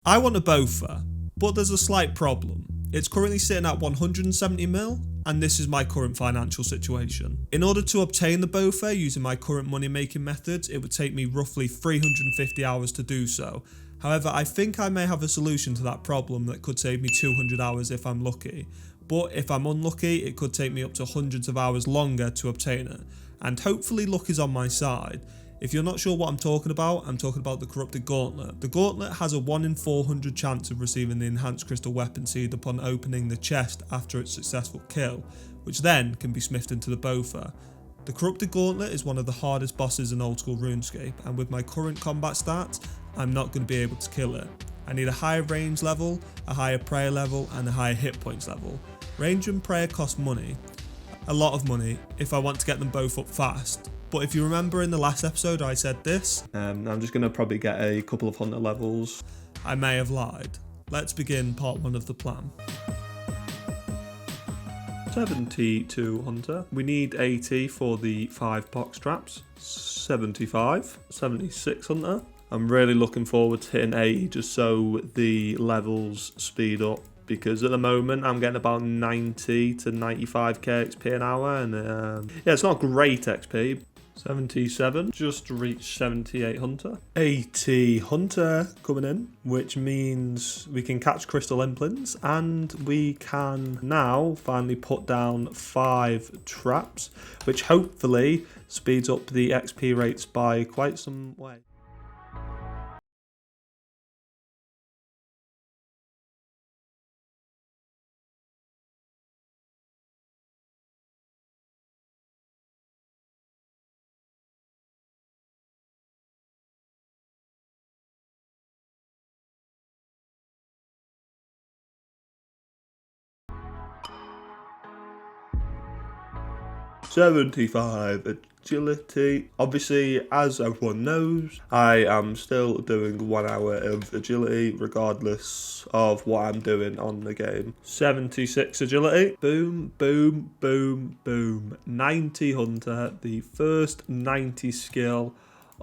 I want a Bofa, but there's a slight problem. It's currently sitting at 170 mil, and this is my current financial situation. In order to obtain the Bofa using my current money making methods, it would take me roughly 350 hours to do so. However, I think I may have a solution to that problem that could save me 200 hours if I'm lucky. But if I'm unlucky, it could take me up to hundreds of hours longer to obtain it. And hopefully luck is on my side. If you're not sure what I'm talking about the corrupted gauntlet. The gauntlet has a 1 in 400 chance of receiving the enhanced crystal weapon seed upon opening the chest after its successful kill, which then can be smithed into the Bofa. The corrupted gauntlet is one of the hardest bosses in old school RuneScape, and with my current combat stats, I'm not going to be able to kill it. I need a higher range level, a higher prayer level, and a higher hit points level. Range and prayer cost money, a lot of money, if I want to get them both up fast. But if you remember in the last episode I said this, I'm just going to probably get a couple of hunter levels. I may have lied. Let's begin part 1 of the plan. 72 hunter. We need 80 for the 5 box traps. 75. 76 hunter. I'm really looking forward to hitting 80 just so the levels speed up. Because at the moment I'm getting about 90 to 95k XP an hour, and yeah, it's not great XP. 77, just reached 78 hunter. 80 hunter coming in, which means we can catch crystal implants, and we can now finally put down 5 traps, which hopefully speeds up the XP rates by quite some way. $75 agility. Obviously, as everyone knows, I am still doing 1 hour of agility regardless of what I'm doing on the game. 76 agility. Boom, boom, boom, boom. 90 hunter, the first 90 skill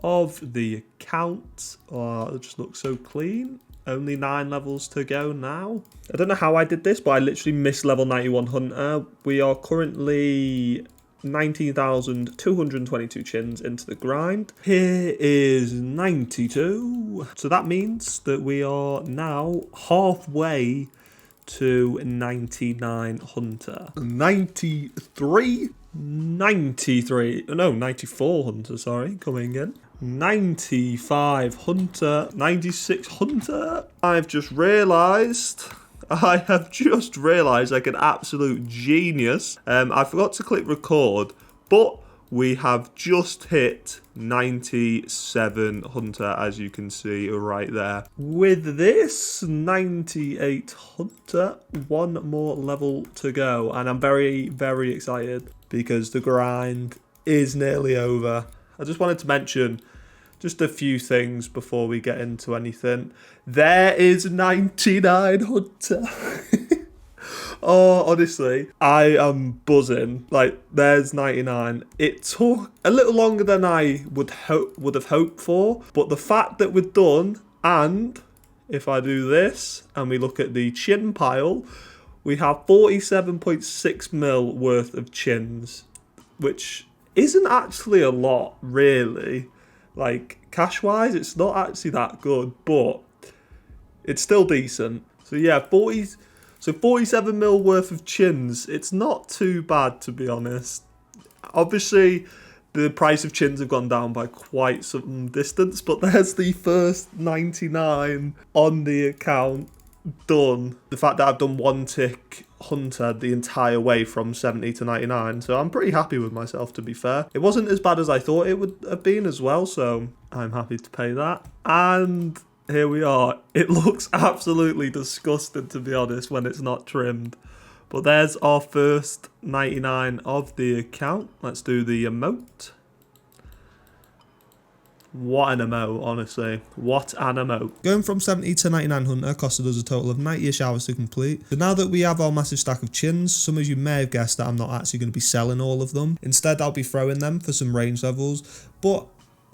of the account. Oh, it just looks so clean. Only 9 levels to go now. I don't know how I did this, but I literally missed level 91 hunter. We are currently 19,222 chins into the grind. Here is 92. So that means that we are now halfway to 99 hunter. 93? 93. No, 94 hunter, sorry, coming in. 95 hunter. 96 hunter. I have just realised like an absolute genius. I forgot to click record, but we have just hit 97 hunter, as you can see right there. With this 98 hunter, 1 more level to go, and I'm very, very excited because the grind is nearly over. I just wanted to mention just a few things before we get into anything. There is 99 hunter. Oh, honestly, I am buzzing. Like, there's 99. It took a little longer than I would have hoped for, but the fact that we're done, and if I do this and we look at the chin pile, we have 47.6 mil worth of chins, which isn't actually a lot, really. Like, cash-wise, it's not actually that good, but it's still decent. So yeah, 47 mil worth of chins. It's not too bad, to be honest. Obviously, the price of chins have gone down by quite some distance, but there's the first 99 on the account done. The fact that I've done 1 tick hunter the entire way from 70 to 99, so I'm pretty happy with myself, to be fair. It wasn't as bad as I thought it would have been as well, so I'm happy to pay that. And here we are. It looks absolutely disgusting, to be honest, when it's not trimmed. But there's our first 99 of the account. Let's do the emote. What an emote, honestly. What an emote. Going from 70 to 99 hunter costed us a total of 90-ish hours to complete. So now that we have our massive stack of chins, some of you may have guessed that I'm not actually going to be selling all of them. Instead, I'll be throwing them for some range levels. But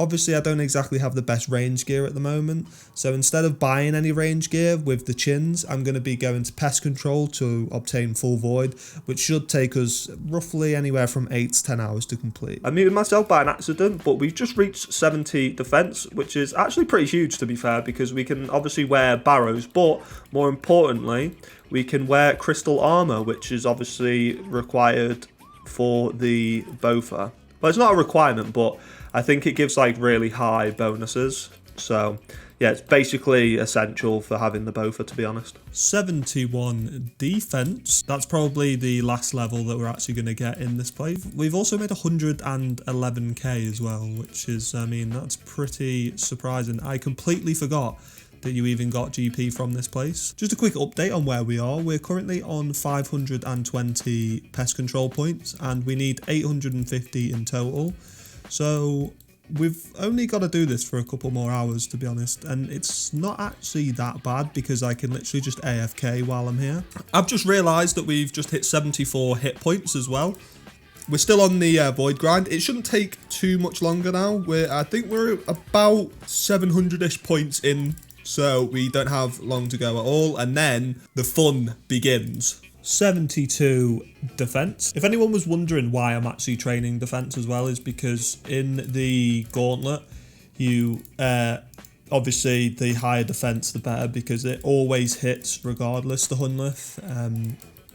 Obviously, I don't exactly have the best range gear at the moment, so instead of buying any range gear with the chins, I'm going to be going to pest control to obtain full void, which should take us roughly anywhere from 8 to 10 hours to complete. I muted myself by an accident, but we've just reached 70 defense, which is actually pretty huge to be fair, because we can obviously wear barrows, but more importantly, we can wear crystal armor, which is obviously required for the Bofa. Well, it's not a requirement, but I think it gives like really high bonuses. So yeah, it's basically essential for having the Bofa, to be honest. 71 defense. That's probably the last level that we're actually going to get in this play. We've also made 111k as well, which is, I mean, that's pretty surprising. I completely forgot that you even got GP from this place. Just a quick update on where we are. We're currently on 520 pest control points and we need 850 in total. So we've only got to do this for a couple more hours, to be honest, and it's not actually that bad because I can literally just AFK while I'm here. I've just realised that we've just hit 74 hit points as well. We're still on the void grind. It shouldn't take too much longer now. I think we're about 700-ish points in, so we don't have long to go at all, and then the fun begins. 72 defense. If anyone was wondering why I'm actually training defense as well, is because in the gauntlet, you obviously the higher defense the better, because it always hits regardless the Hunlith.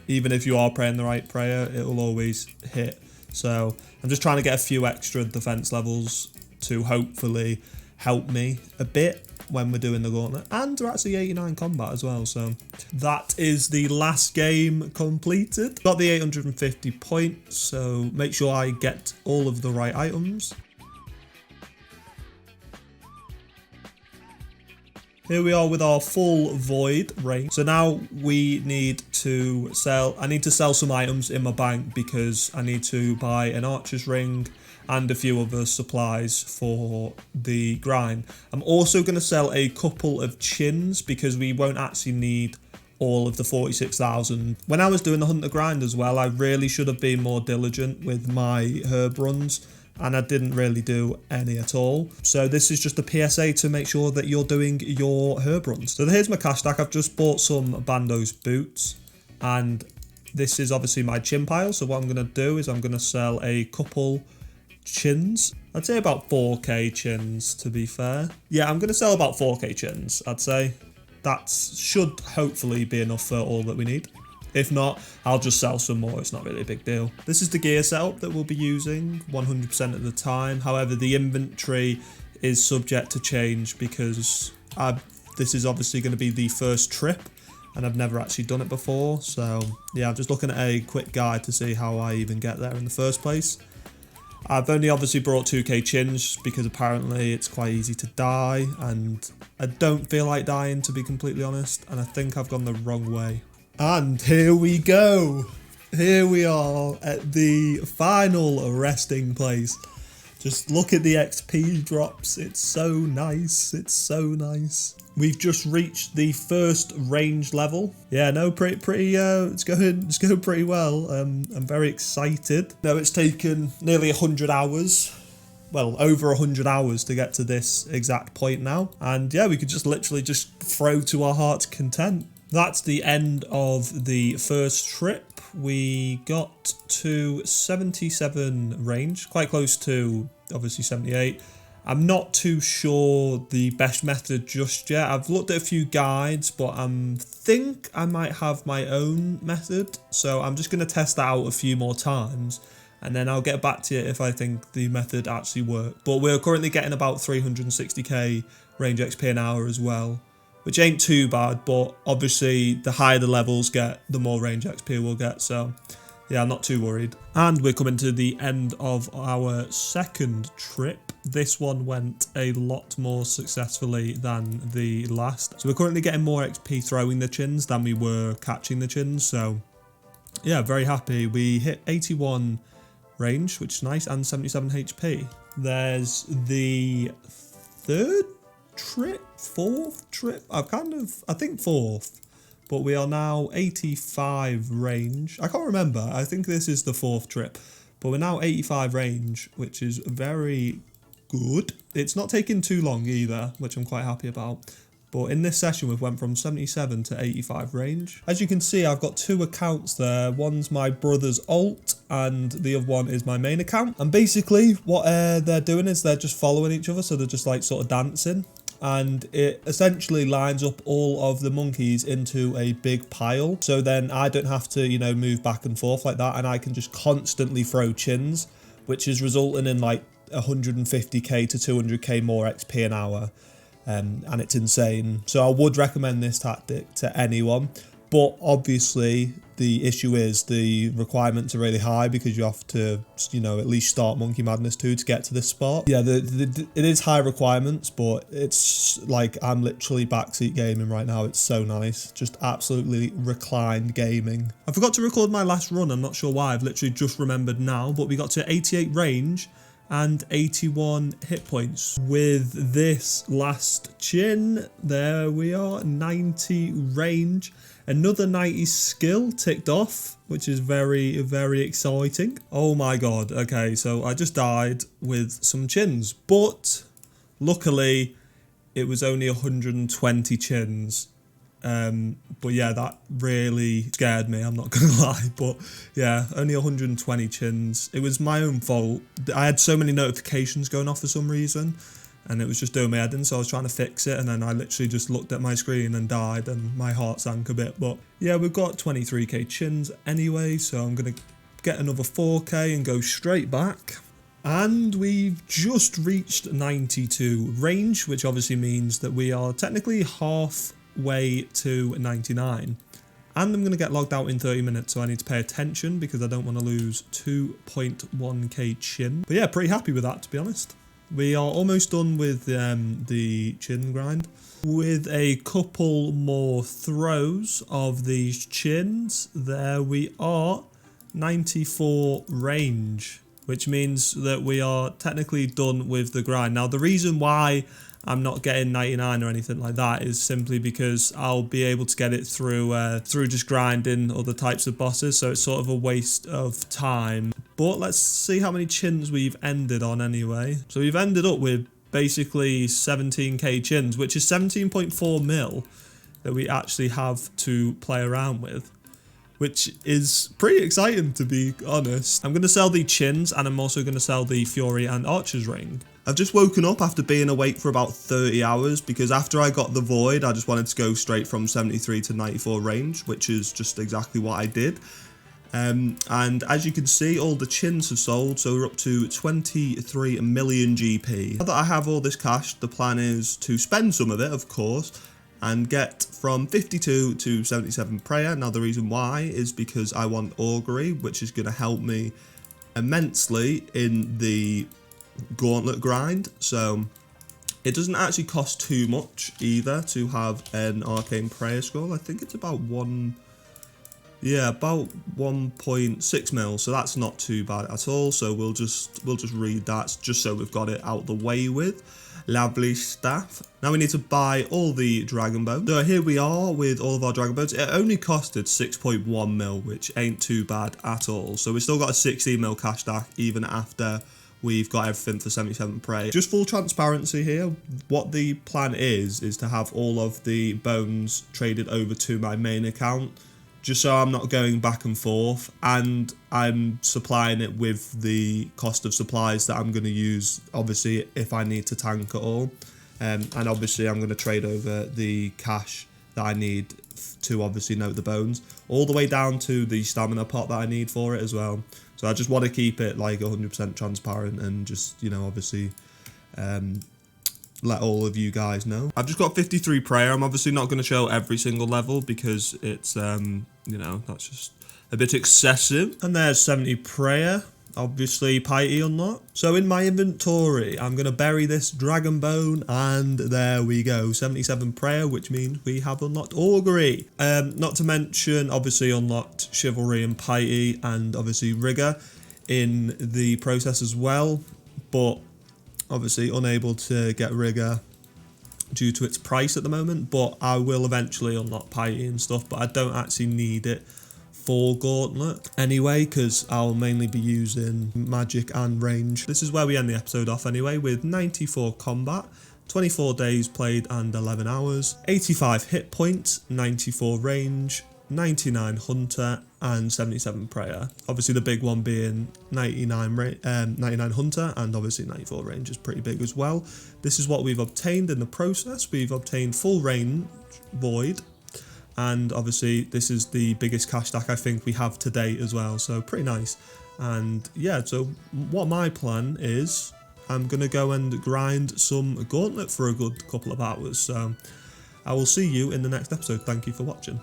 Even if you are praying the right prayer, it will always hit. So I'm just trying to get a few extra defense levels to hopefully help me a bit when we're doing the gauntlet, and we're actually 89 combat as well, so that is the last game completed. Got the 850 points, so make sure I get all of the right items. Here we are with our full void range. So now we need to sell, I need to sell some items in my bank because I need to buy an archer's ring and a few other supplies for the grind. I'm also going to sell a couple of chins because we won't actually need all of the 46,000. When I was doing the hunter grind as well, I really should have been more diligent with my herb runs, and I didn't really do any at all. So this is just a PSA to make sure that you're doing your herb runs. So here's my cash stack. I've just bought some Bando's boots, and this is obviously my chin pile. So what I'm going to do is I'm going to sell a couple chins. I'd say about 4k chins, to be fair. Yeah, I'm going to sell about 4k chins, I'd say. That should hopefully be enough for all that we need. If not, I'll just sell some more. It's not really a big deal. This is the gear setup that we'll be using 100% of the time. However, the inventory is subject to change because this is obviously going to be the first trip and I've never actually done it before. So yeah, I'm just looking at a quick guide to see how I even get there in the first place. I've only obviously brought 2k chins because apparently it's quite easy to die, and I don't feel like dying, to be completely honest, and I think I've gone the wrong way. And here we go. Here we are at the final resting place. Just look at the XP drops. It's so nice. It's so nice. We've just reached the first range level. Yeah, no, it's going pretty well. I'm very excited. Now it's taken nearly 100 hours. Well, over 100 hours to get to this exact point now. And yeah, we could just literally just throw to our heart's content. That's the end of the first trip. We got to 77 range, quite close to obviously 78. I'm not too sure the best method just yet. I've looked at a few guides, but I think I might have my own method. So I'm just going to test that out a few more times, and then I'll get back to you if I think the method actually worked. But we're currently getting about 360k range XP an hour as well, which ain't too bad, but obviously the higher the levels get, the more range XP we'll get, so yeah, I'm not too worried. And we're coming to the end of our second trip. This one went a lot more successfully than the last. So we're currently getting more XP throwing the chins than we were catching the chins, so yeah, very happy. We hit 81 range, which is nice, and 77 HP. There's the fourth trip. I think fourth, but we are now 85 range. I can't remember. I think this is the fourth trip, but we're now 85 range, which is very good. It's not taking too long either, which I'm quite happy about. But in this session, we've went from 77 to 85 range. As you can see, I've got two accounts there. One's my brother's alt and the other one is my main account. And basically what they're doing is they're just following each other. So they're just like sort of dancing. And it essentially lines up all of the monkeys into a big pile. So then I don't have to, you know, move back and forth like that. And I can just constantly throw chins, which is resulting in like 150k to 200k more XP an hour. And it's insane. So I would recommend this tactic to anyone. But obviously the issue is the requirements are really high because you have to, you know, at least start Monkey Madness 2 to get to this spot. Yeah, it is high requirements, but it's like I'm literally backseat gaming right now. It's so nice. Just absolutely reclined gaming. I forgot to record my last run. I'm not sure why. I've literally just remembered now. But we got to 88 range and 81 hit points. With this last chin, there we are, 90 range. Another 90 skill ticked off, which is very, very exciting. Oh my god, okay, so I just died with some chins, but luckily it was only 120 chins. But yeah, that really scared me, I'm not gonna lie. But yeah, only 120 chins. It was my own fault. I had so many notifications going off for some reason, and it was just doing my head in, so I was trying to fix it, and then I literally just looked at my screen and died, and my heart sank a bit. But yeah, we've got 23k chins anyway, so I'm gonna get another 4k and go straight back. And we've just reached 92 range, which obviously means that we are technically halfway to 99. And I'm going to get logged out in 30 minutes, so I need to pay attention because I don't want to lose 2.1k chin. But yeah, pretty happy with that, to be honest. We are almost done with the chin grind. With a couple more throws of these chins, there we are, 94 range, which means that we are technically done with the grind. Now, the reason why I'm not getting 99 or anything like that is simply because I'll be able to get it through just grinding other types of bosses, so it's sort of a waste of time. But let's see how many chins we've ended on anyway. So we've ended up with basically 17k chins, which is 17.4 mil that we actually have to play around with, which is pretty exciting, to be honest. I'm going to sell the chins, and I'm also going to sell the Fury and Archer's Ring. I've just woken up after being awake for about 30 hours because after I got the Void, I just wanted to go straight from 73 to 94 range, which is just exactly what I did. And as you can see, all the chins have sold, so we're up to 23 million GP. Now that I have all this cash, the plan is to spend some of it, of course, and get from 52 to 77 prayer. Now the reason why is because I want augury, which is going to help me immensely in the gauntlet grind. So it doesn't actually cost too much either to have an arcane prayer scroll. I think it's about about 1.6 mil, so that's not too bad at all. So we'll just read that just so we've got it out the way with. Lovely stuff. Now we need to buy all the dragon bones. So here we are with all of our dragon bones. It only costed 6.1 mil, which ain't too bad at all. So we've still got a 16 mil cash stack even after we've got everything for 77 prey. Just full transparency here, what the plan is to have all of the bones traded over to my main account, just so I'm not going back and forth, and I'm supplying it with the cost of supplies that I'm going to use, obviously, if I need to tank at all. And obviously I'm going to trade over the cash that I need to obviously note the bones, all the way down to the stamina pot that I need for it as well. So I just want to keep it like 100% transparent and just, you know, obviously let all of you guys know. I've just got 53 prayer. I'm obviously not going to show every single level because it's, you know, that's just a bit excessive. And there's 70 prayer. Obviously piety unlocked. So in my inventory, I'm going to bury this dragon bone, and there we go, 77 prayer, which means we have unlocked augury. Not to mention, obviously unlocked chivalry and piety, and obviously rigor in the process as well, but obviously unable to get rigor due to its price at the moment. But I will eventually unlock piety and stuff, but I don't actually need it for Gauntlet anyway, because I'll mainly be using magic and range. This is where we end the episode off anyway, with 94 combat, 24 days played and 11 hours, 85 hit points, 94 range, 99 hunter and 77 prayer. Obviously the big one being 99 hunter, and obviously 94 range is pretty big as well. This is what we've obtained in the process. We've obtained full range void, and obviously this is the biggest cash stack I think we have to date as well, so pretty nice. And yeah, so what my plan is, I'm gonna go and grind some Gauntlet for a good couple of hours. So I will see you in the next episode. Thank you for watching.